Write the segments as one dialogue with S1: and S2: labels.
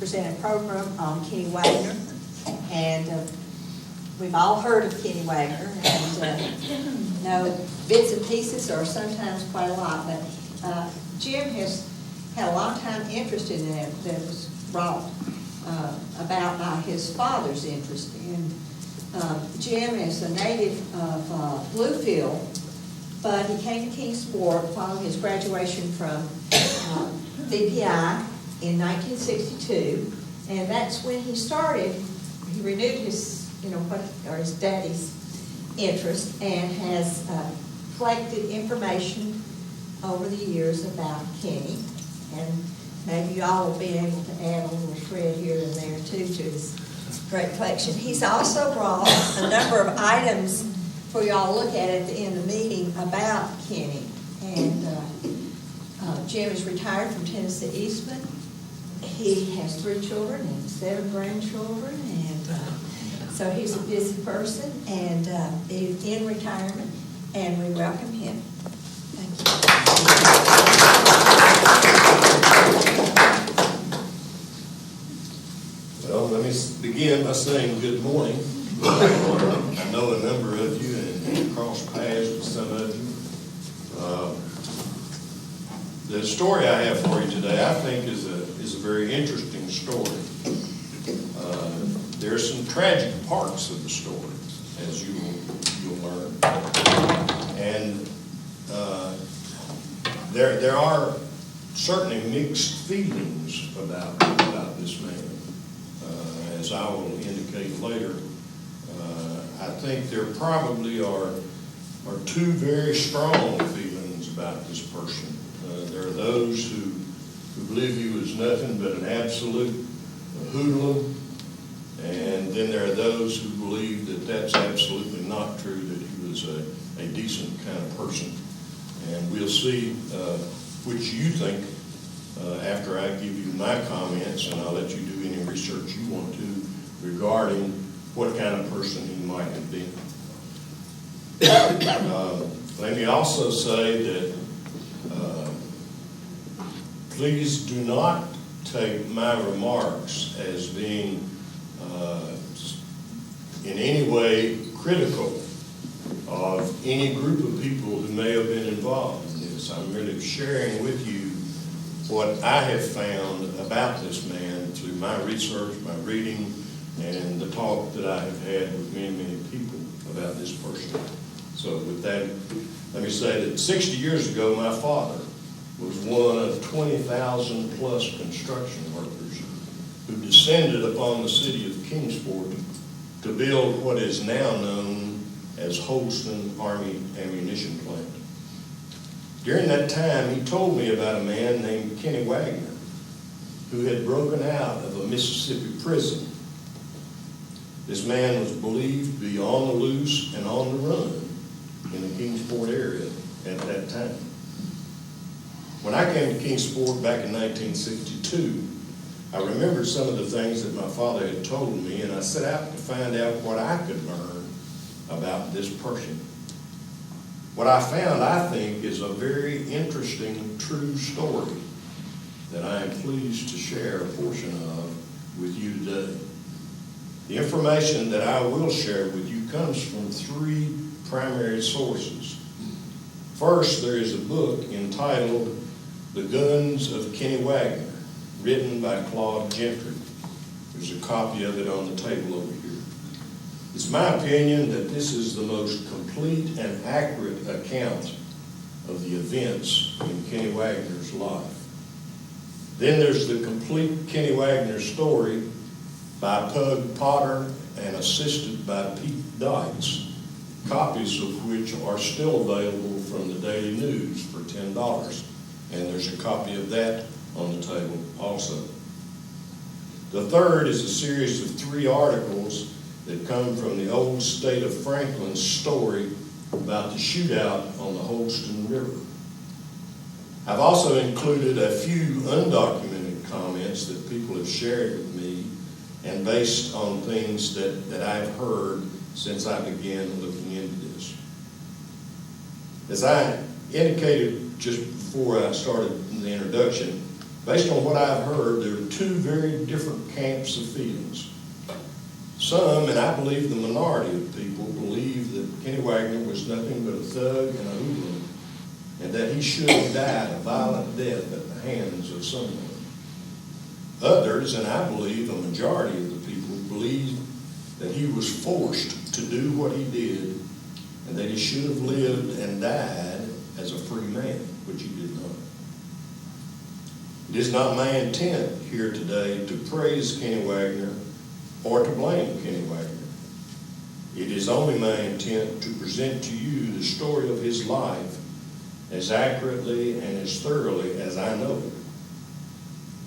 S1: present a program on Kinnie Wagner, and we've all heard of Kinnie Wagner, and know bits and pieces, or sometimes quite a lot, but Jim has had a long time interest in that was brought about by his father's interest. And Jim is a native of Bluefield, but he came to Kingsport following his graduation from VPI in 1962, and that's when he started. He renewed his, his daddy's interest, and has collected information over the years about Kinnie, and maybe you all will be able to add a little shred here and there too to his great collection. He's also brought a number of items for y'all to look at the end of the meeting about Kinnie. And Jim is retired from Tennessee Eastman. He has 3 children and 7 grandchildren, and so he's a busy person, and he's in retirement, and we welcome him. Thank
S2: you. Well, let me begin by saying good morning. I know a number of you and cross paths with some of you. The story I have for you today, I think, is a very interesting story. There are some tragic parts of the story, as you'll learn, and there are certainly mixed feelings about this man, as I will indicate later. I think there probably are 2 very strong feelings about this person. There are those who believe he was nothing but an absolute hoodlum, and then there are those who believe that that's absolutely not true, that he was a decent kind of person. And we'll see which you think after I give you my comments, and I'll let you do any research you want to regarding what kind of person he might have been. Let me also say that please do not take my remarks as being in any way critical of any group of people who may have been involved in this. I'm really sharing with you what I have found about this man through my research, my reading, and the talk that I have had with many people about this person. So with that, let me say that 60 years ago, my father was one of 20,000 plus construction workers who descended upon the city of Kingsport to build what is now known as Holston Army Ammunition Plant. During that time, he told me about a man named Kinnie Wagner who had broken out of a Mississippi prison. This man was believed to be on the loose and on the run in the Kingsport area at that time. When I came to Kingsport back in 1962, I remembered some of the things that my father had told me, and I set out to find out what I could learn about this person. What I found, I think, is a very interesting, true story that I am pleased to share a portion of with you today. The information that I will share with you comes from 3 primary sources. First, there is a book entitled The Guns of Kinnie Wagner, written by Claude Gentry. There's a copy of it on the table over here. It's my opinion that this is the most complete and accurate account of the events in Kinnie Wagner's life. Then there's the complete Kinnie Wagner story by Pug Potter and assisted by Pete Dykes, copies of which are still available from the Daily News for $10. And there's a copy of that on the table also. The third is a series of 3 articles that come from the old state of Franklin's story about the shootout on the Holston River. I've also included a few undocumented comments that people have shared with me, and based on things that I've heard since I began looking into this. As I indicated just before I started the introduction, Based on what I've heard, there are two very different camps of feelings. Some, and I believe the minority of people, believe that Kinnie Wagner was nothing but a thug and a hooligan, and that he should have died a violent death at the hands of someone. Others, and I believe a majority of the people, believe that he was forced to do what he did, and that he should have lived and died as a free man, which he did not. It is not my intent here today to praise Kinnie Wagner or to blame Kinnie Wagner. It is only my intent to present to you the story of his life as accurately and as thoroughly as I know it.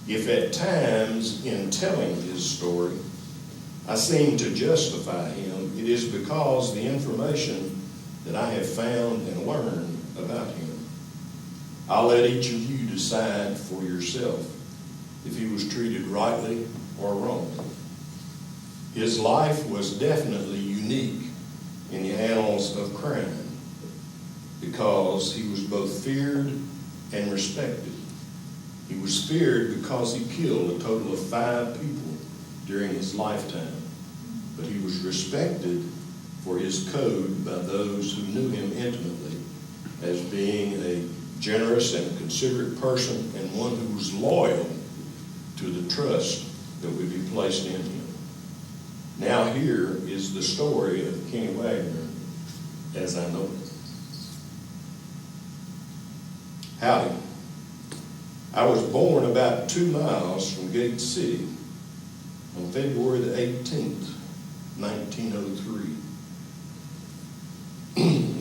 S2: If at times in telling his story I seem to justify him, it is because the information that I have found and learned about him. I'll let each of you decide for yourself if he was treated rightly or wrongly. His life was definitely unique in the annals of crime because he was both feared and respected. He was feared because he killed a total of 5 people during his lifetime, but he was respected for his code by those who knew him intimately as being a generous and considerate person and one who was loyal to the trust that would be placed in him. Now here is the story of Kinnie Wagner as I know it. Howdy. I was born about 2 miles from Gate City on February the 18th, 1903.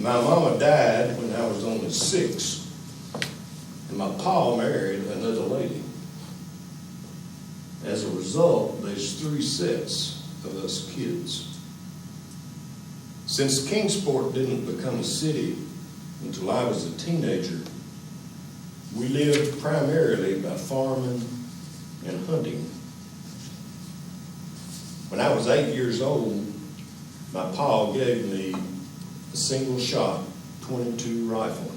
S2: My mama died when I was only 6, and my pa married another lady. As a result, there's 3 sets of us kids. Since Kingsport didn't become a city until I was a teenager, we lived primarily by farming and hunting. When I was 8 years old, my pa gave me a single-shot .22 rifle,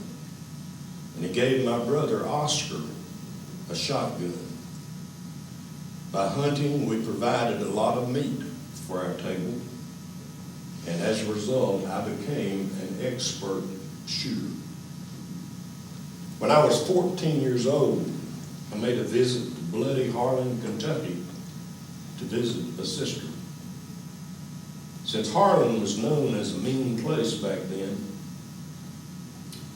S2: and he gave my brother Oscar a shotgun. By hunting, we provided a lot of meat for our table, and as a result, I became an expert shooter. When I was 14 years old, I made a visit to bloody Harlan, Kentucky, to visit a sister. Since Harlan was known as a mean place back then,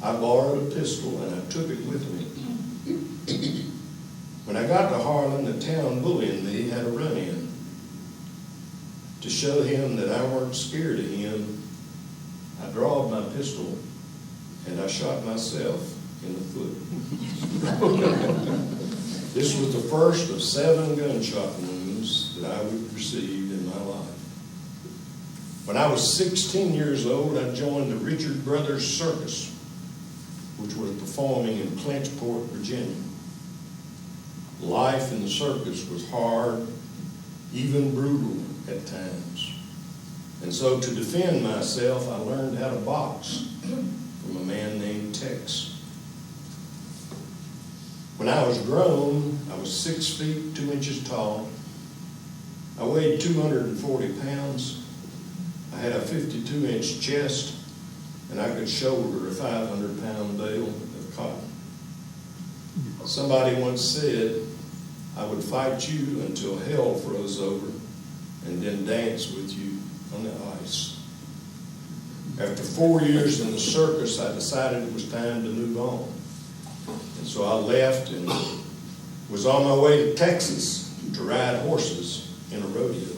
S2: I borrowed a pistol and I took it with me. When I got to Harlan, the town bully in me had a run-in. To show him that I weren't scared of him, I drawed my pistol and I shot myself in the foot. This was the first of 7 gunshot wounds that I would receive in my life. When I was 16 years old, I joined the Richard Brothers Circus, which was performing in Kingsport, Virginia. Life in the circus was hard, even brutal at times. And so to defend myself, I learned how to box from a man named Tex. When I was grown, I was 6 feet 2 inches tall. I weighed 240 pounds. I had a 52-inch chest, and I could shoulder a 500-pound bale of cotton. Somebody once said, I would fight you until hell froze over and then dance with you on the ice. After 4 years in the circus, I decided it was time to move on. And so I left and was on my way to Texas to ride horses in a rodeo.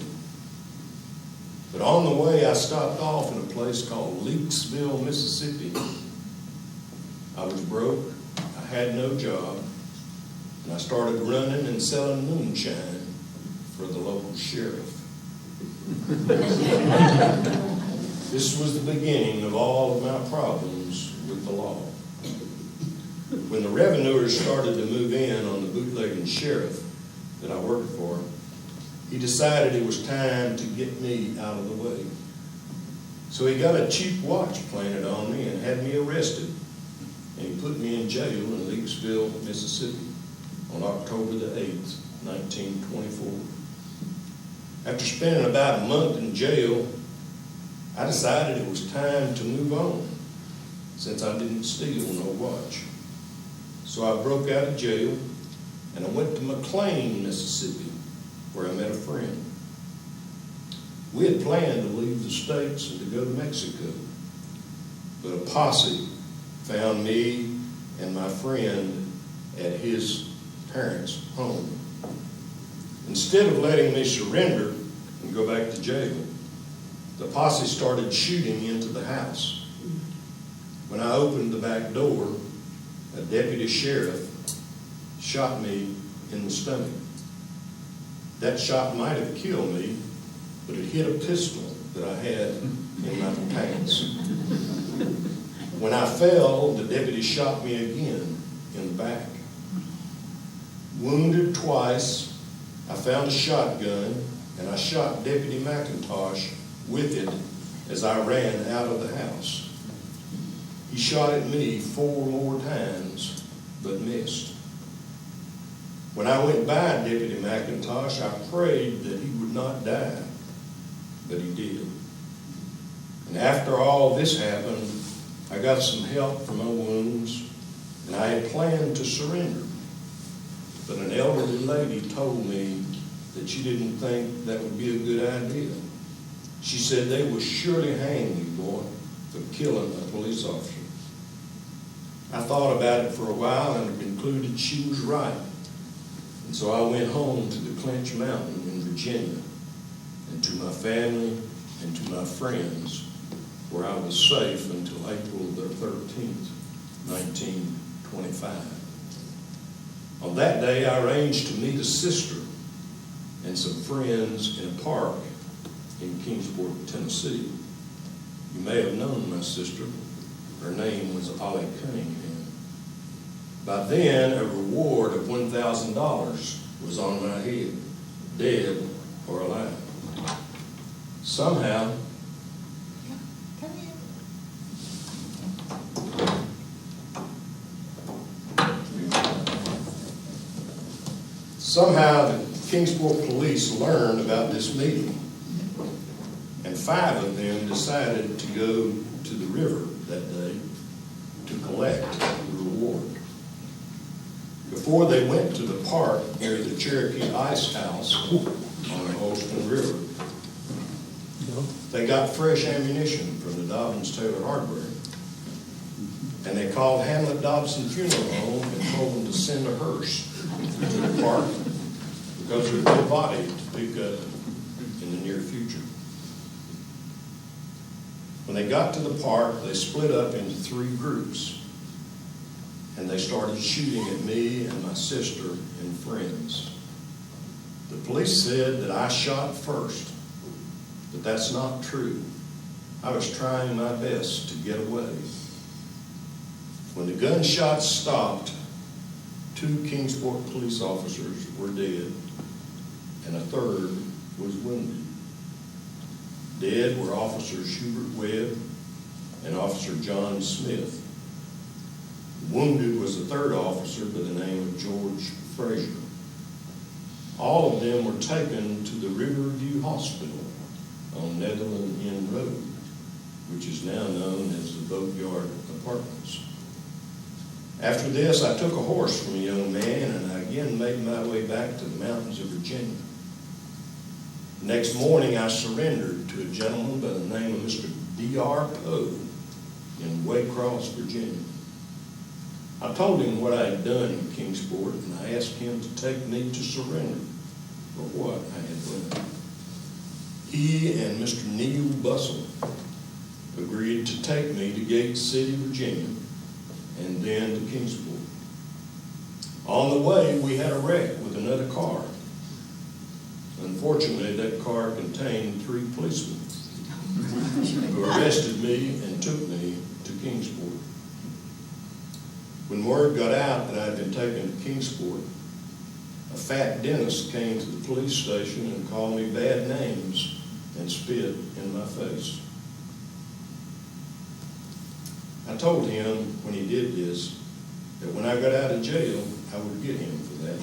S2: But on the way, I stopped off in a place called Leakesville, Mississippi. I was broke, I had no job, and I started running and selling moonshine for the local sheriff. This was the beginning of all of my problems with the law. When the revenuers started to move in on the bootlegging sheriff that I worked for, he decided it was time to get me out of the way. So he got a cheap watch planted on me and had me arrested. And he put me in jail in Leakesville, Mississippi on October the 8th, 1924. After spending about a month in jail, I decided it was time to move on, since I didn't steal no watch. So I broke out of jail, and I went to McLean, Mississippi, where I met a friend. We had planned to leave the States and to go to Mexico, but a posse found me and my friend at his parents' home. Instead of letting me surrender and go back to jail, the posse started shooting into the house. When I opened the back door, a deputy sheriff shot me in the stomach. That shot might have killed me, but it hit a pistol that I had in my pants. When I fell, the deputy shot me again in the back. Wounded twice, I found a shotgun, and I shot Deputy McIntosh with it as I ran out of the house. He shot at me 4 more times, but missed. When I went by Deputy McIntosh, I prayed that he would not die, but he did. And after all this happened, I got some help for my wounds, and I had planned to surrender. But an elderly lady told me that she didn't think that would be a good idea. She said they would surely hang you, boy, for killing a police officer. I thought about it for a while and concluded she was right. And so I went home to the Clinch Mountain in Virginia, and to my family and to my friends, where I was safe until April the 13th, 1925. On that day, I arranged to meet a sister and some friends in a park in Kingsport, Tennessee. You may have known my sister. Her name was Ollie Cunningham. By then, a reward of $1,000 was on my head, dead or alive. Somehow, the Kingsport police learned about this meeting, and 5 of them decided to go to the river that day to collect the reward. Before they went to the park near the Cherokee Ice House on the Holston River, they got fresh ammunition from the Dobbins-Taylor Hardware, and they called Hamlet Dobson Funeral Home and told them to send a hearse to the park because there's no body to pick up in the near future. When they got to the park, they split up into 3 groups, and they started shooting at me and my sister and friends. The police said that I shot first, but that's not true. I was trying my best to get away. When the gunshots stopped, 2 Kingsport police officers were dead, and a 3rd was wounded. Dead were Officer Schubert Webb and Officer John Smith. Wounded was a 3rd officer by the name of George Frazier. All of them were taken to the Riverview Hospital on Netherland Inn Road, which is now known as the Boatyard Apartments. After this, I took a horse from a young man, and I again made my way back to the mountains of Virginia. Next morning, I surrendered to a gentleman by the name of Mr. D.R. Poe in Waycross, Virginia. I told him what I had done in Kingsport, and I asked him to take me to surrender for what I had done. He and Mr. Neil Bustle agreed to take me to Gate City, Virginia, and then to Kingsport. On the way, we had a wreck with another car. Unfortunately, that car contained 3 policemen who arrested me and took me to Kingsport. When word got out that I had been taken to Kingsport, a fat dentist came to the police station and called me bad names and spit in my face. I told him when he did this that when I got out of jail, I would get him for that.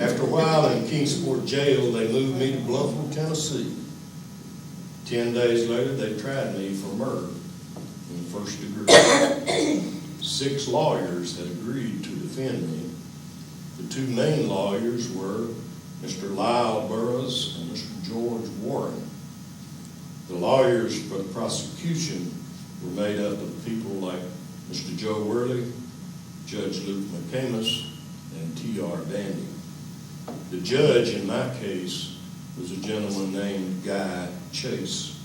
S2: After a while in Kingsport jail, they moved me to Bluffville, Tennessee. 10 days later, they tried me for murder in the first degree. 6 lawyers had agreed to defend me. The 2 main lawyers were Mr. Lyle Burroughs and Mr. George Warren. The lawyers for the prosecution were made up of people like Mr. Joe Worley, Judge Luke McCamus, and T.R. Bandy. The judge in my case was a gentleman named Guy Chase.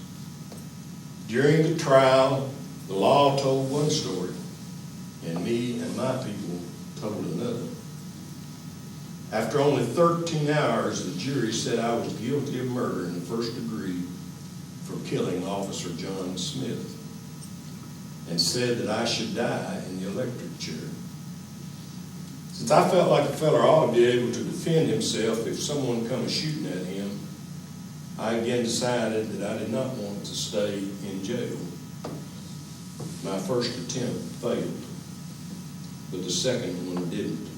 S2: During the trial, the law told one story, and me and my people told another. After only 13 hours, the jury said I was guilty of murder in the first degree for killing Officer John Smith, and said that I should die in the electric chair. Since I felt like a fella ought to be able to defend himself if someone come shooting at him, I again decided that I did not want to stay in jail. My first attempt failed, but the second one didn't.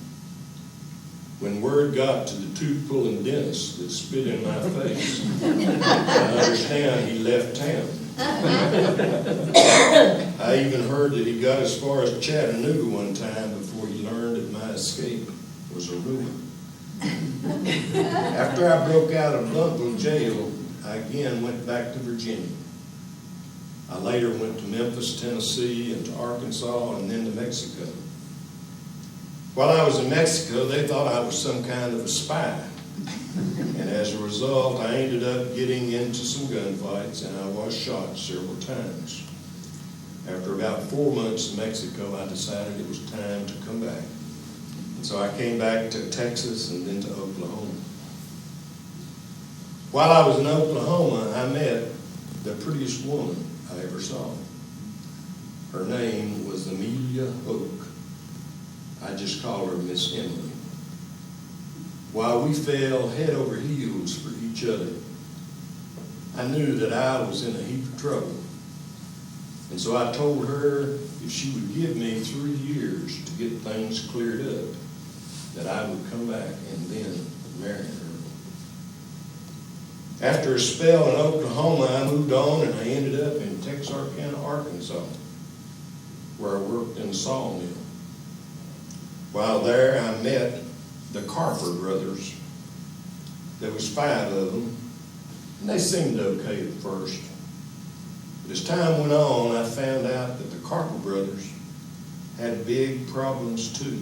S2: When word got to the tooth-pulling dentist that spit in my face, I understand he left town. I even heard that he got as far as Chattanooga one time before he learned that my escape was a rumor. After I broke out of Bluffville jail, I again went back to Virginia. I later went to Memphis, Tennessee, and to Arkansas, and then to Mexico. While I was in Mexico, they thought I was some kind of a spy. And as a result, I ended up getting into some gunfights, and I was shot several times. After about 4 months in Mexico, I decided it was time to come back. And so I came back to Texas and then to Oklahoma. While I was in Oklahoma, I met the prettiest woman I ever saw. Her name was Amelia Oak. I just call her Miss Emily. While we fell head over heels for each other, I knew that I was in a heap of trouble. And so I told her if she would give me 3 years to get things cleared up, that I would come back and then marry her. After a spell in Oklahoma, I moved on and I ended up in Texarkana, Arkansas, where I worked in a sawmill. While there, I met the Carver Brothers. There was 5 of them, and they seemed okay at first. But as time went on, I found out that the Carver Brothers had big problems too.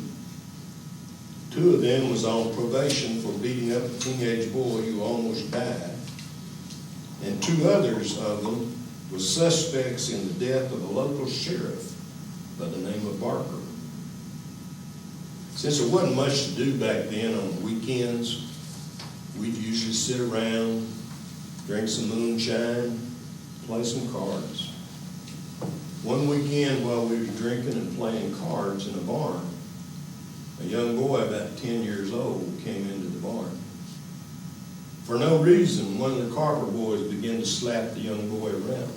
S2: 2 of them was on probation for beating up a teenage boy who almost died, and 2 others of them were suspects in the death of a local sheriff by the name of Barker. Since there wasn't much to do back then on weekends, we'd usually sit around, drink some moonshine, play some cards. One weekend while we were drinking and playing cards in a barn, a young boy about 10 years old came into the barn. For no reason, one of the Carver boys began to slap the young boy around.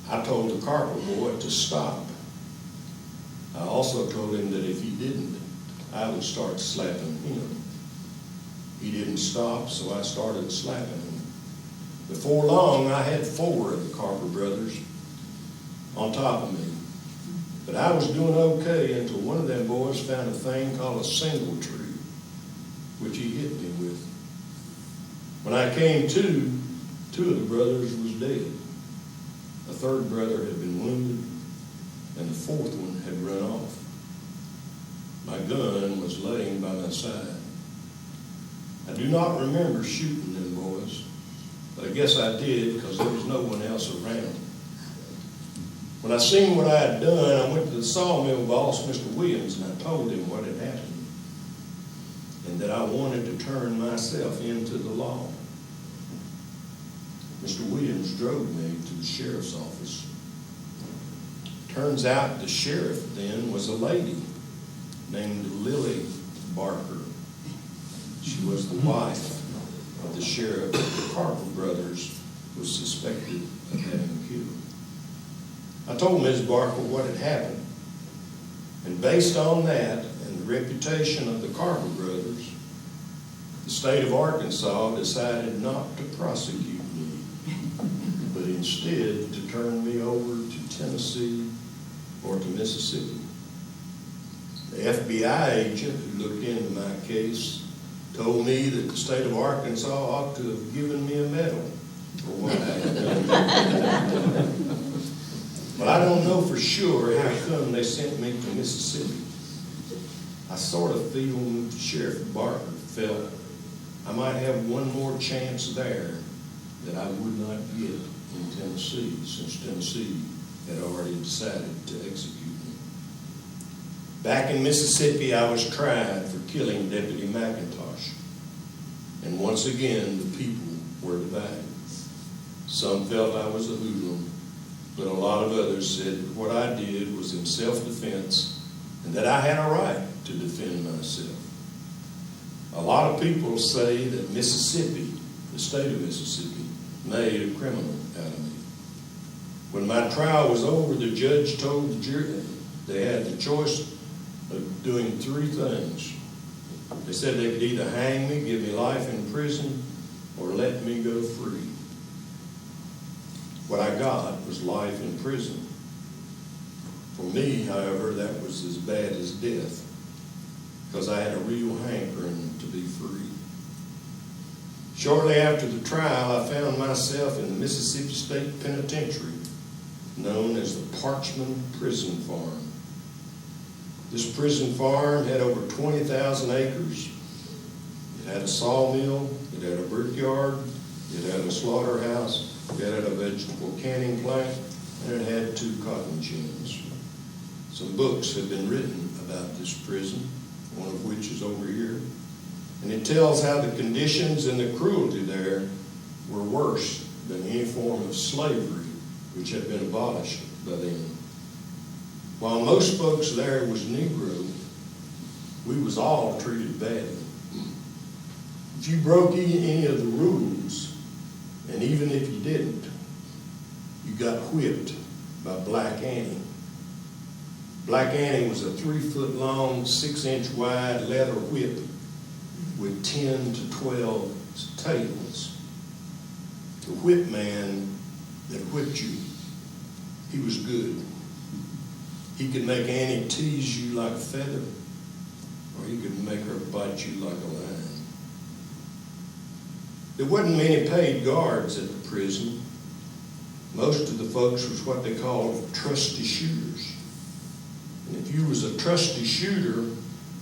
S2: I told the Carver boy to stop. I also told him that if he didn't, I would start slapping him. He didn't stop, so I started slapping him. Before long, I had 4 of the Carver brothers on top of me. But I was doing okay until one of them boys found a thing called a single tree, which he hit me with. When I came to, 2 of the brothers was dead. A 3rd brother had been wounded, and the 4th one had run off. My gun was laying by my side. I do not remember shooting them boys, but I guess I did because there was no one else around. When I seen what I had done, I went to the sawmill boss, Mr. Williams, and I told him what had happened and that I wanted to turn myself into the law. Mr. Williams drove me to the sheriff's office. Turns out the sheriff then was a lady named Lily Barker. She was the wife of the sheriff that the Carver brothers was suspected of having killed. I told Ms. Barker what had happened, And based on that and the reputation of the Carver Brothers, the state of Arkansas decided not to prosecute me, but instead to turn me over to Tennessee or to Mississippi. The FBI agent who looked into my case told me that the state of Arkansas ought to have given me a medal for what I had done. But I don't know for sure how come they sent me to Mississippi. I sort of feel Sheriff Barker felt I might have one more chance there that I would not get in Tennessee, since Tennessee had already decided to execute me. Back in Mississippi, I was tried for killing Deputy McIntosh. And once again, the people were divided. Some felt I was a hoodlum, but a lot of others said that what I did was in self-defense and that I had a right to defend myself. A lot of people say that Mississippi, the state of Mississippi, made a criminal out of me. When my trial was over, the judge told the jury they had the choice of doing three things. They said they could either hang me, give me life in prison, or let me go free. What I got was life in prison. For me, however, that was as bad as death, because I had a real hankering to be free. Shortly after the trial, I found myself in the Mississippi State Penitentiary, known as the Parchman Prison Farm. This prison farm had over 20,000 acres. It had a sawmill, it had a brickyard, it had a slaughterhouse, it had a vegetable canning plant, and it had 2 cotton gins. Some books have been written about this prison, one of which is over here, and it tells how the conditions and the cruelty there were worse than any form of slavery which had been abolished by then. While most folks there was Negro, we was all treated badly. If you broke any of the rules, and even if you didn't, you got whipped by Black Annie. Black Annie was a 3-foot-long, 6-inch wide leather whip with 10 to 12 tails. The whip man that whipped you, he was good. He could make Annie tease you like a feather, or he could make her bite you like a lion. There wasn't many paid guards at the prison. Most of the folks was what they called trusty shooters. And if you was a trusty shooter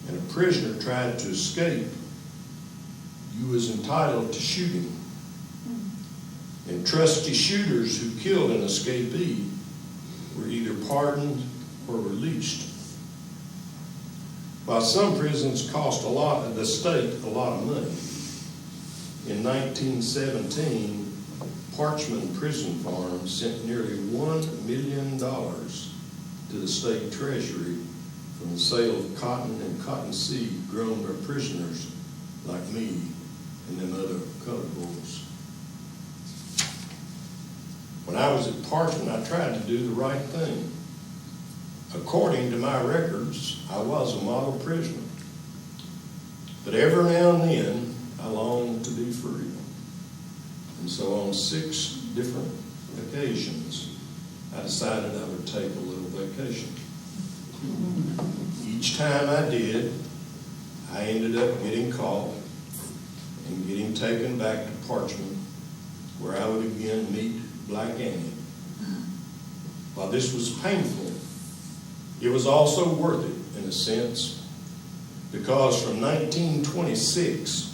S2: and a prisoner tried to escape, you was entitled to shoot him. And trusty shooters who killed an escapee were either pardoned or released. While some prisons cost the state a lot of money, in 1917, Parchman Prison Farm sent nearly $1 million to the state treasury from the sale of cotton and cotton seed grown by prisoners like me and them other colored boys. When I was at Parchman, I tried to do the right thing. According to my records, I was a model prisoner. But every now and then, I longed to be free. And so on 6 different occasions, I decided I would take a little vacation. Each time I did, I ended up getting caught and getting taken back to Parchman, where I would again meet Black Annie. While this was painful, it was also worth it in a sense, because from 1926,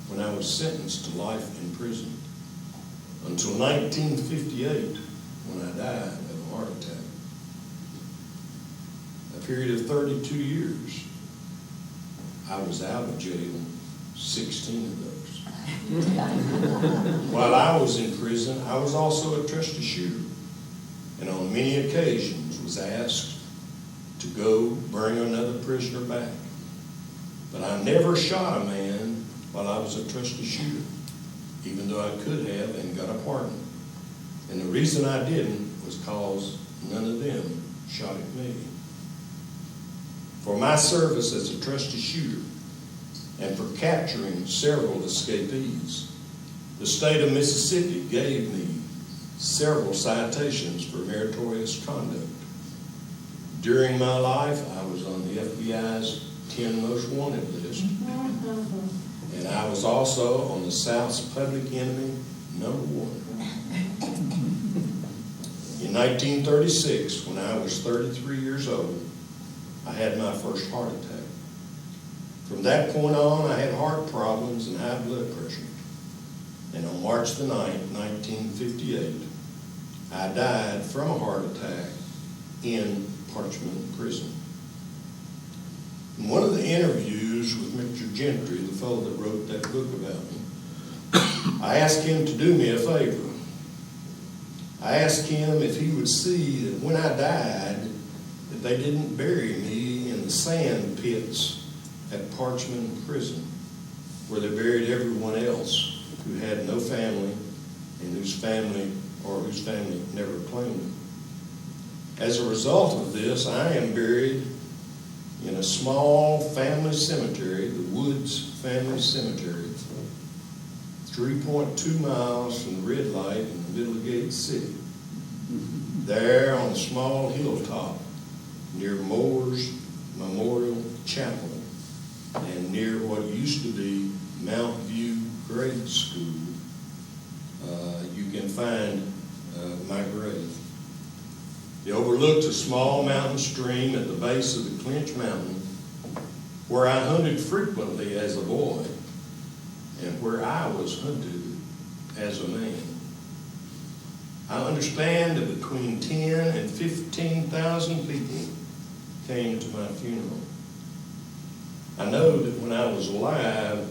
S2: when I was sentenced to life in prison, until 1958, when I died of a heart attack, a period of 32 years, I was out of jail 16 of those. While I was in prison, I was also a trusty shooter, and on many occasions was asked to go bring another prisoner back. But I never shot a man while I was a trusty shooter, even though I could have and got a pardon. And the reason I didn't was because none of them shot at me. for my service as a trusty shooter and for capturing several escapees. The state of Mississippi gave me several citations for meritorious conduct. During my life, I was on the FBI's 10 most wanted list, and I was also on the South's public enemy #1. In 1936, when I was 33 years old, I had my first heart attack. From that point on, I had heart problems and high blood pressure. And on March the 9th, 1958, I died from a heart attack in Parchman prison. In one of the interviews with Mr. Gentry, the fellow that wrote that book about me, I asked him to do me a favor. I asked him if he would see that when I died, that they didn't bury me in the sand pits at Parchman prison, where they buried everyone else who had no family and whose family never claimed them. As a result of this, I am buried in a small family cemetery, the Woods Family Cemetery, 3.2 miles from the red light in the middle of Gate City. There on a small hilltop near Moore's Memorial Chapel and near what used to be Mount View Grade School, you can find my grave. It overlooks a small mountain stream at the base of the Clinch Mountain, where I hunted frequently as a boy and where I was hunted as a man. I understand that between 10 and 15,000 people came to my funeral. I know that when I was alive,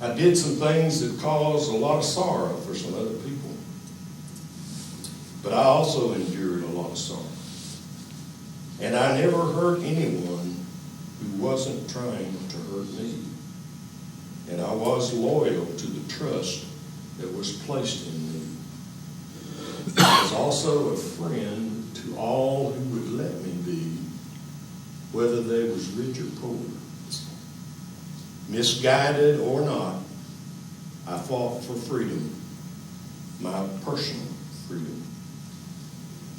S2: I did some things that caused a lot of sorrow for some other people. But I also endured a lot of sorrow. And I never hurt anyone who wasn't trying to hurt me. And I was loyal to the trust that was placed in me. I was also a friend to all who would let me be, whether they was rich or poor. Misguided or not, I fought for freedom, my personal freedom.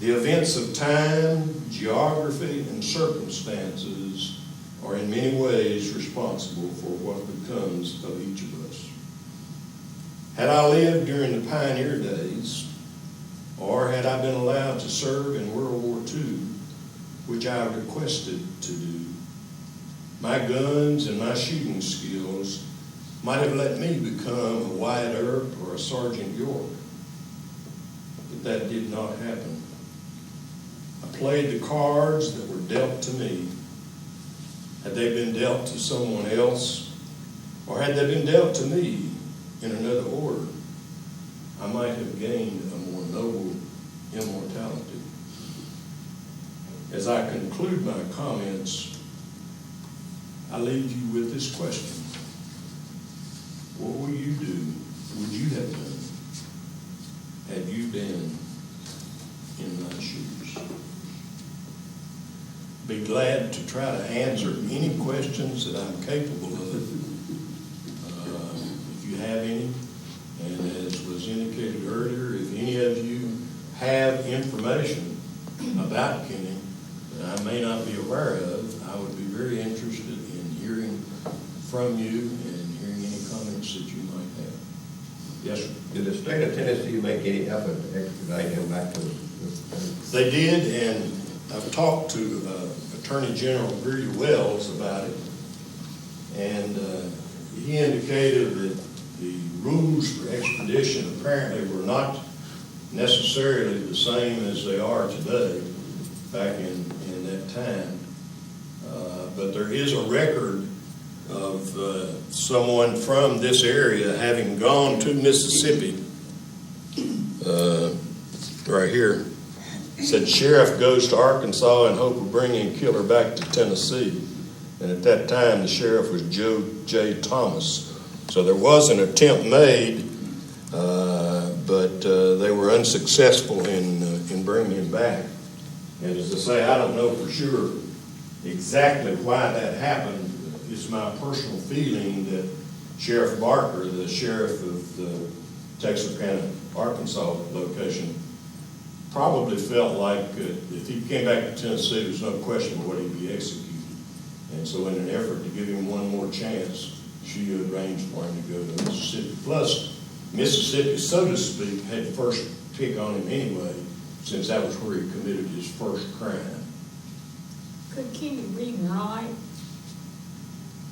S2: The events of time, geography, and circumstances are in many ways responsible for what becomes of each of us. Had I lived during the pioneer days, or had I been allowed to serve in World War II, which I requested to do, my guns and my shooting skills might have let me become a Wyatt Earp or a Sergeant York. But that did not happen. I played the cards that were dealt to me. Had they been dealt to someone else, or had they been dealt to me in another order, I might have gained a more noble immortality. As I conclude my comments, I leave you with this question. What would you have done had you been in my shoes? Be glad to try to answer any questions that I'm capable of, if you have any. And as was indicated earlier, if any of you have information about Kinnie that I may not be aware of, I would be very interested in hearing from you and hearing any comments that you might have. Yes, sir.
S3: Did the state of Tennessee make any effort to extradite him back to the
S2: They did, and I've talked to Attorney General Greer Wells about it, and he indicated that the rules for extradition apparently were not necessarily the same as they are today back in that time. But there is a record of someone from this area having gone to Mississippi, right here. It said, sheriff goes to Arkansas in hope of bringing killer back to Tennessee. And at that time, the sheriff was Joe J. Thomas. So there was an attempt made, but they were unsuccessful in bringing him back. And as I say, I don't know for sure exactly why that happened is my personal feeling that Sheriff Barker, the sheriff of the Texarkana, Arkansas location, probably felt like if he came back to Tennessee, there's no question of what he'd be executed. And so in an effort to give him one more chance, she arranged for him to go to Mississippi. Plus, Mississippi, so to speak, had first pick on him anyway, since that was where he committed his first crime.
S4: Could Kinnie read and write?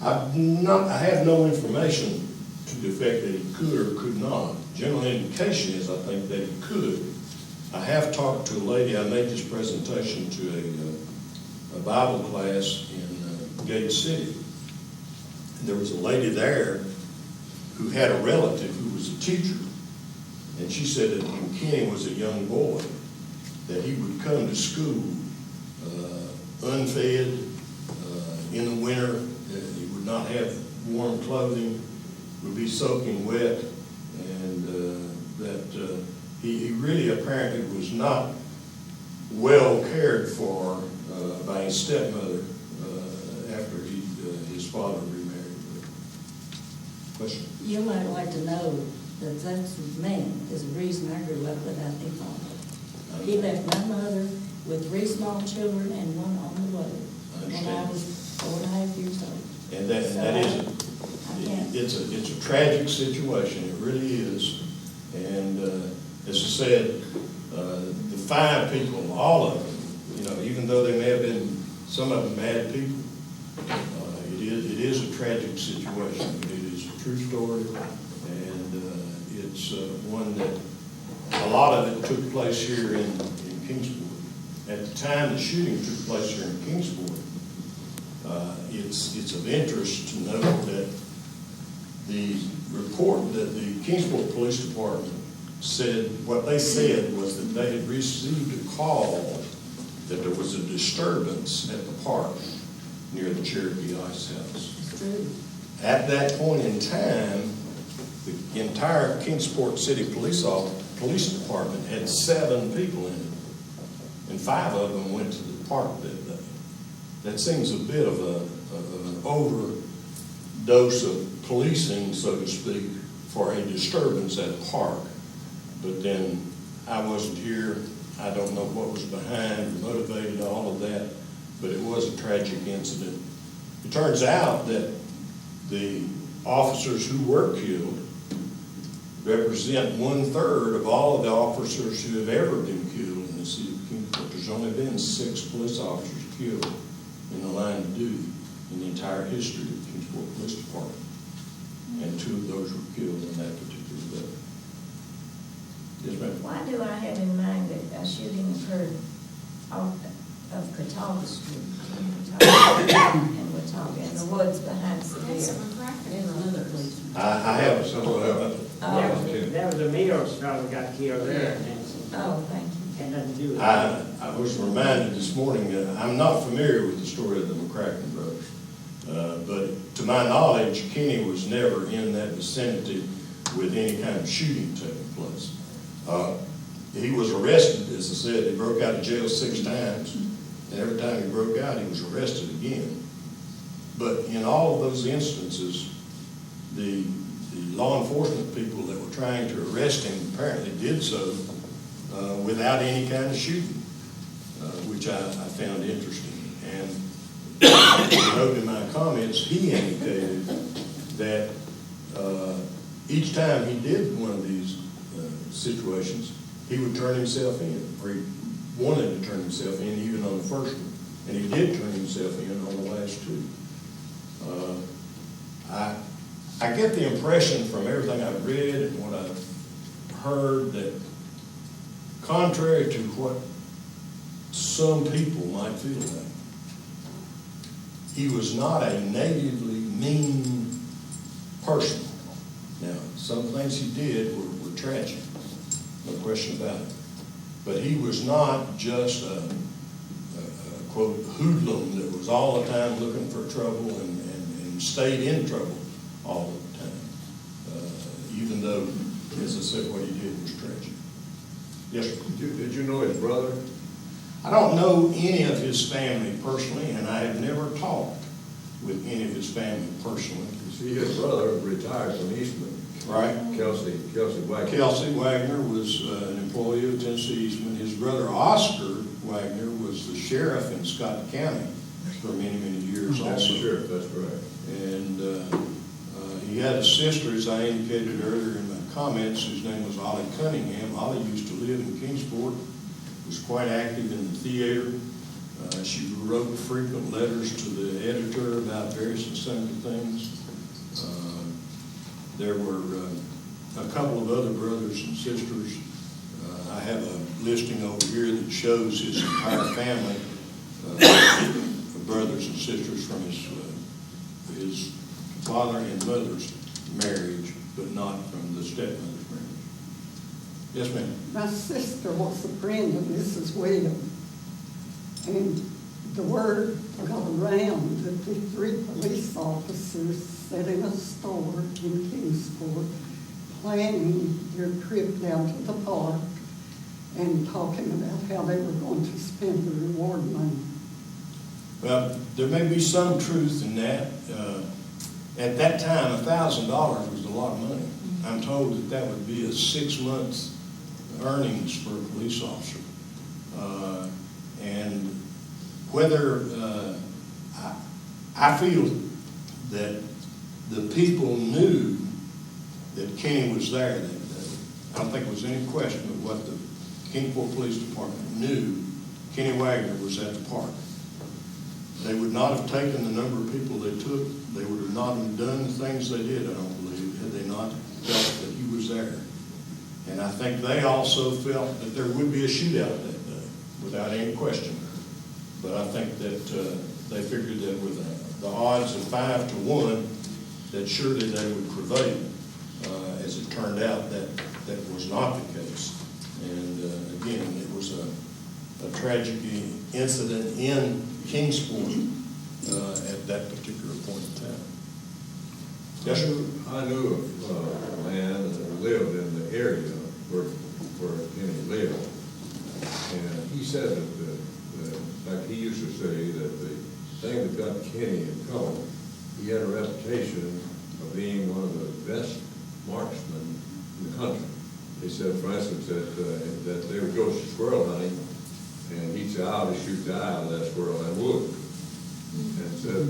S2: I have no information to the effect that he could or could not. General indication is, I think, that he could. I have talked to a lady. I made this presentation to a Bible class in Gate City. And there was a lady there who had a relative who was a teacher. And she said that when Kenny was a young boy, that he would come to school unfed in the winter. He would not have warm clothing, would be soaking wet, and that he really apparently was not well cared for by his stepmother after his father remarried. Question?
S5: You might like to know that that's man is the reason I grew up without a father. He left my mother with 3 small children and one on the way when I was 4.5 years old.
S2: And that is it's a tragic situation. It really is. And as I said, the 5 people, all of them, even though they may have been some of them bad people, it is a tragic situation. It is a true story, and it's one that a lot of it took place here in Kingsport. At the time the shooting took place here in Kingsport, it's of interest to note that the report that the Kingsport Police Department said, what they said was that they had received a call that there was a disturbance at the park near the Cherokee Ice House.
S5: It's true.
S2: At that point in time, the entire Kingsport City Police Department had 7 people in it, and 5 of them went to the park that day. That seems a bit of an overdose of policing, so to speak, for a disturbance at a park. But then I wasn't here. I don't know what was behind or motivated all of that, but it was a tragic incident. It turns out that the officers who were killed represent 1/3 of all of the officers who have ever been killed in the city of Kingsport. There's only been 6 police officers killed in the line of duty in the entire history of the Kingsport Police Department. And 2 of those were killed on that particular day. Yes, ma'am.
S4: Why do I have in mind that a shooting occurred off of Catawba Street and Watauga in the woods behind
S6: That's
S4: Speer?
S6: Mccracken
S5: There's
S6: Brothers.
S5: another policeman.
S2: I have some of that.
S7: That was a Mills fellow got killed there, Nancy.
S4: Oh, thank you.
S7: Had nothing to do with it.
S2: I was reminded this morning, I'm not familiar with the story of the Mccracken Brothers, but to my knowledge, Kenny was never in that vicinity with any kind of shooting taking place. He was arrested, as I said. He broke out of jail 6 times, and every time he broke out, he was arrested again. But in all of those instances, the law enforcement people that were trying to arrest him apparently did so without any kind of shooting, which I found interesting. And note in my comments, he indicated that each time he did one of these situations, he would turn himself in, or he wanted to turn himself in even on the first one, and he did turn himself in on the last 2. I get the impression from everything I've read and what I've heard that contrary to what some people might feel about him, he was not a natively mean person. Now, some things he did were tragic, no question about it. But he was not just a quote, hoodlum that was all the time looking for trouble and stayed in trouble all the time. Even though, as I said, what he did was tragic. Yes, sir.
S3: Did you know his brother?
S2: I don't know any of his family personally, and I have never talked with any of his family personally.
S3: You see, his brother retired from Eastman.
S2: Right.
S3: Kelsey Wagner.
S2: Kelsey Wagner was an employee of Tennessee Eastman. His brother Oscar Wagner was the sheriff in Scott County for many, many years
S3: That's
S2: also.
S3: the sheriff, that's correct.
S2: And he had a sister, as I indicated earlier in my comments, whose name was Ollie Cunningham. Ollie used to live in Kingsport, was quite active in the theater. She wrote frequent letters to the editor about various and sundry things. There were a couple of other brothers and sisters. I have a listing over here that shows his entire family of brothers and sisters from his father and mother's marriage, but not from the stepmother's marriage. Yes, ma'am.
S6: My sister was a friend of Mrs. Williams, and the word got around that the 3 police officers sat in a store in Kingsport planning their trip down to the park and talking about how they were going to spend the reward money.
S2: Well, there may be some truth in that. At that time, $1,000 was a lot of money. I'm told that that would be a 6-month earnings for a police officer. And whether, I feel that the people knew that Kenny was there that day. I don't think there was any question of what the Kingsport Police Department knew Kinnie Wagner was at the park. They would not have taken the number of people they took. They would have not have done the things they did, I don't believe, had they not felt that he was there. And I think they also felt that there would be a shootout that day, without any question. But I think that they figured that with the odds of 5 to 1, that surely they would prevail. As it turned out, that was not the case. And again, it was a tragic incident in Kingsport at that particular point in time. Yes, sir?
S3: I knew of a man that lived in the area where Kenny lived. And he said like he used to say, that the thing that got Kenny in trouble, he had a reputation of being one of the best marksmen in the country. He said, for instance, that they would go squirrel hunting, and he'd say, I ought to shoot the eye of that squirrel, and would. And said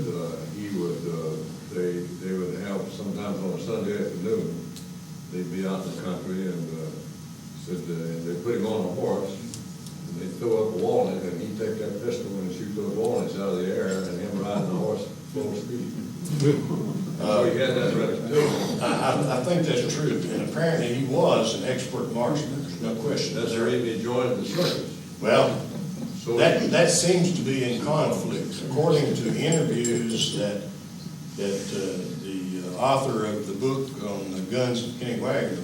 S3: he would, they would have, sometimes on a Sunday afternoon, they'd be out in the country, and said they'd put him on a horse, and they'd throw up a walnut, and he'd take that pistol and shoot those walnuts out of the air, and him riding the horse full speed. So he had that reputation.
S2: I think that's true, and apparently he was an expert marksman, there's no question.
S3: That's the reason he joined the circus.
S2: Well,
S3: So
S2: that seems to be in conflict. According to interviews that the author of the book on the guns of Kinnie Wagner,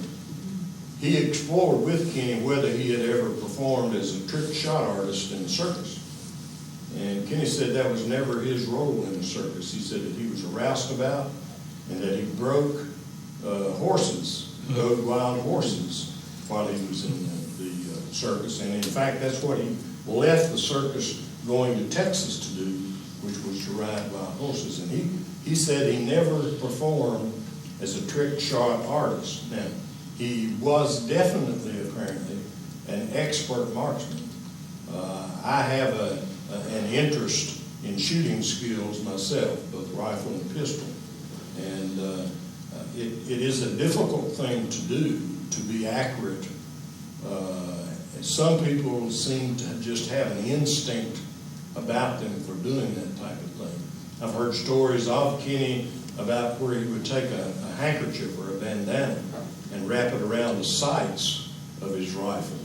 S2: he explored with Kenny whether he had ever performed as a trick shot artist in the circus. And Kenny said that was never his role in the circus. He said that he was a roustabout and that he broke horses, rode wild horses while he was in the circus. And in fact, that's what he left the circus going to Texas to do, which was to ride wild horses. And he said he never performed as a trick shot artist. Now, he was definitely, apparently, an expert marksman. I have an interest in shooting skills myself, both rifle and pistol. And it is a difficult thing to do, to be accurate. Some people seem to just have an instinct about them for doing that type of thing. I've heard stories of Kenny about where he would take a handkerchief or a bandana and wrap it around the sights of his rifle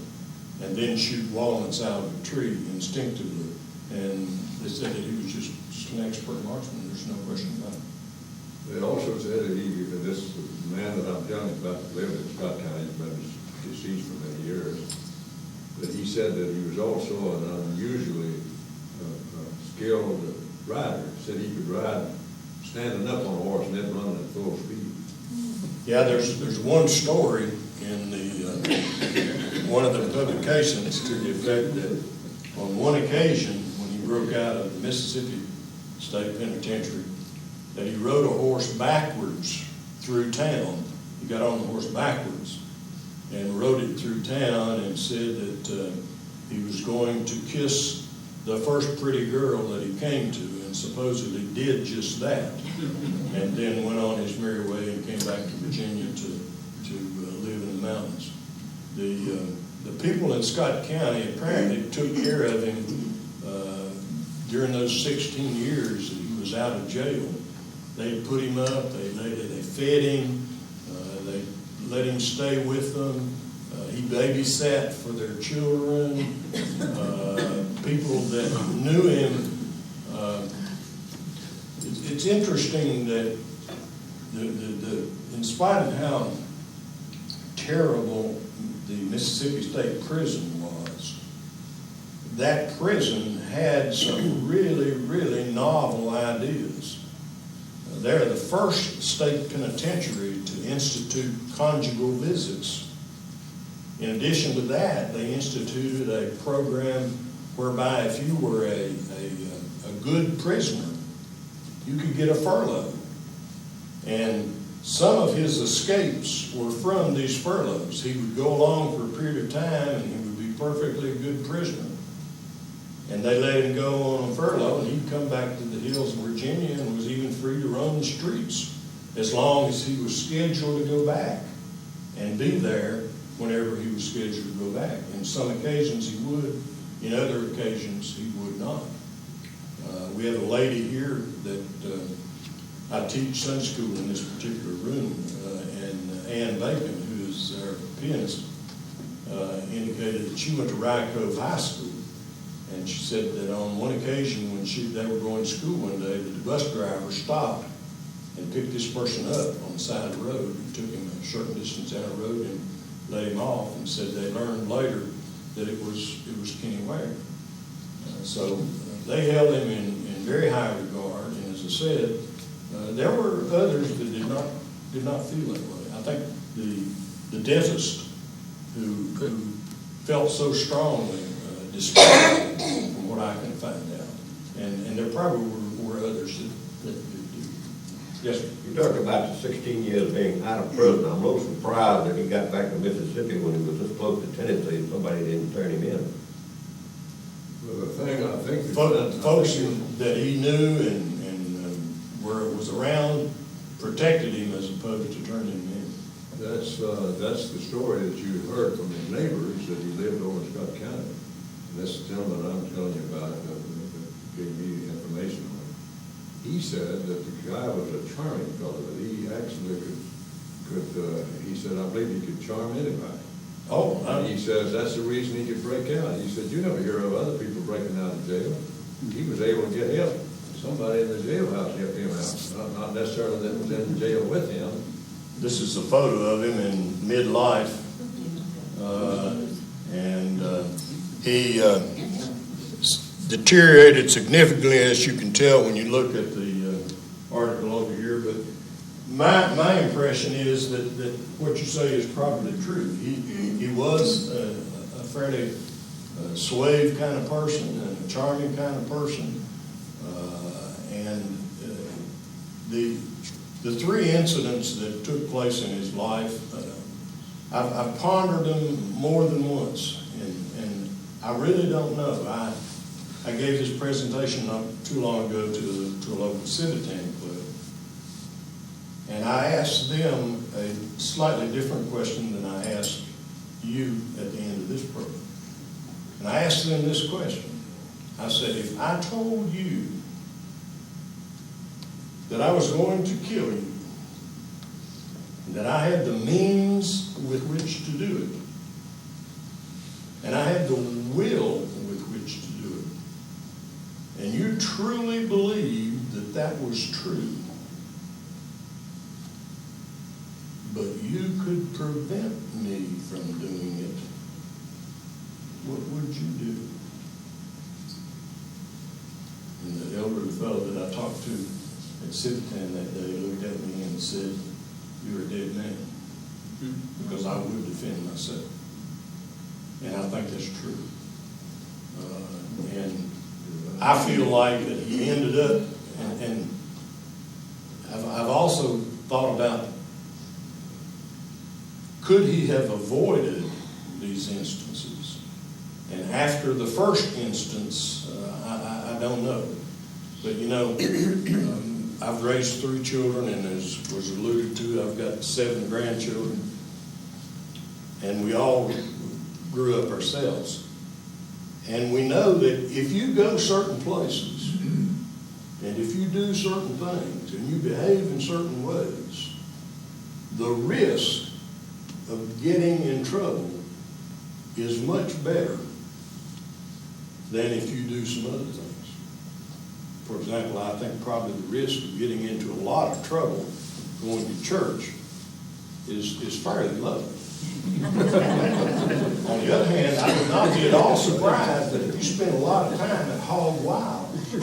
S2: and then shoot walnuts out of a tree instinctively. And they said that he was just an expert marksman. There's no question about it.
S3: they also said that this man that I'm telling you about lived in Scott County, he's been deceased for many years, that he said that he was also an unusually skilled rider. He said he could ride standing up on a horse and then running at full speed.
S2: Yeah, there's one story in the one of the publications to the effect that on one occasion, when he broke out of the Mississippi State Penitentiary, that he rode a horse backwards through town. He got on the horse backwards and rode it through town and said that he was going to kiss the first pretty girl that he came to, and supposedly did just that. And then went on his merry way and came back to Virginia to live in the mountains. The people in Scott County apparently took care of him during those 16 years that he was out of jail. They put him up, they fed him, they let him stay with them. He babysat for their children. People that knew him. It's interesting that in spite of how terrible the Mississippi State Prison was, that prison had some really, really novel ideas. They're the first state penitentiary to institute conjugal visits. In addition to that, they instituted a program whereby if you were a good prisoner, you could get a furlough. And some of his escapes were from these furloughs. He would go along for a period of time and he would be perfectly a good prisoner. And they let him go on a furlough and he'd come back to the hills of Virginia and was even free to roam the streets as long as he was scheduled to go back and be there whenever he was scheduled to go back. In some occasions he would, in other occasions he would not. We have a lady here that I teach Sunday school in this particular room, and Ann Bacon, who is our pianist, indicated that she went to Rye Cove High School. And she said that on one occasion when they were going to school one day, that the bus driver stopped and picked this person up on the side of the road and took him a certain distance down the road and let him off, and said they learned later that it was Kinnie Wagner. So they held him in very high regard, and as I said, there were others that did not feel that way. I think the dentist who felt so strongly described it, from what I can find out, and there probably were others that did do. Yes, sir.
S8: You talked about the 16 years being out of prison. I'm a little surprised that he got back to Mississippi when he was this close to Tennessee and somebody didn't turn him in.
S3: Well, the thing I think...
S2: Folks that he knew and was around protected him as opposed to turning him in.
S3: That's the story that you heard from his neighbors, that he lived over in Scott County. And this gentleman I'm telling you about that gave me the information on it. He said that the guy was a charming fellow, that he actually could he said, I believe he could charm anybody.
S2: Oh,
S3: And he says that's the reason he could break out. He said, you never hear of other people breaking out of jail. He was able to get help. Somebody in the jailhouse helped him out. Not necessarily that was in jail with him.
S2: this is a photo of him in midlife, and he deteriorated significantly, as you can tell when you look at the article over here. But my impression is that what you say is probably true. He was a fairly suave kind of person and a charming kind of person. And the three incidents that took place in his life, I've pondered them more than once, and I really don't know. I gave this presentation not too long ago to a local Civitan club, and I asked them a slightly different question than I asked you at the end of this program. And I asked them this question. I said, if I told you that I was going to kill you, and that I had the means with which to do it, and I had the will with which to do it, and you truly believed that that was true, but you could prevent me from doing it, what would you do? And the elderly fellow that I talked to at Civitan that day looked at me and said, "You're a dead man," because I would defend myself. And I think that's true. I feel like that he ended up, and I've also thought about, could he have avoided these instances? And after the first instance, I don't know. But you know, I've raised 3 children, and as was alluded to, I've got 7 grandchildren. And we all grew up ourselves. And we know that if you go certain places, and if you do certain things, and you behave in certain ways, the risk of getting in trouble is much better than if you do some other things. For example, I think probably the risk of getting into a lot of trouble going to church is fairly low. On the other hand, I would not be at all surprised that if you spend a lot of time at Hog Wild, you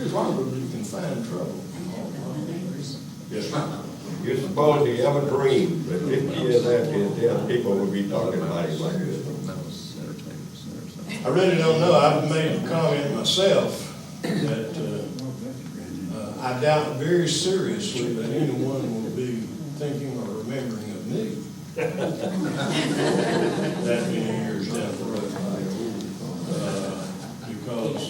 S2: probably can find trouble. Yes, sir.
S8: You suppose he ever dreamed that 50 years after his death, people would be talking about him like this?
S2: I really don't know. I've made a comment myself that I doubt very seriously that anyone will be thinking or remembering of me that many years down the road. Because,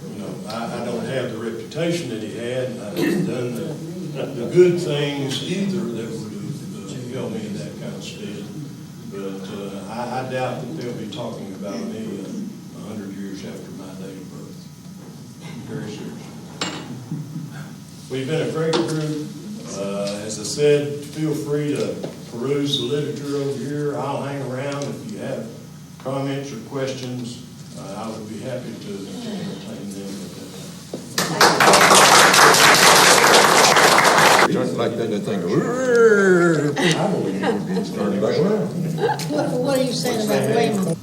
S2: you know, I don't have the reputation that he had, and I haven't done the good things either that would have held me in that kind of stead. But I doubt that they'll be talking about me 100 years after my date of birth. Very seriously. We've been a great group. As I said, feel free to peruse the literature over here. I'll hang around if you have comments or questions. I would be happy to entertain them at that time.
S3: Turn it like that, they think,
S2: I believe it would be starting back around.
S9: What are you saying about Raymond?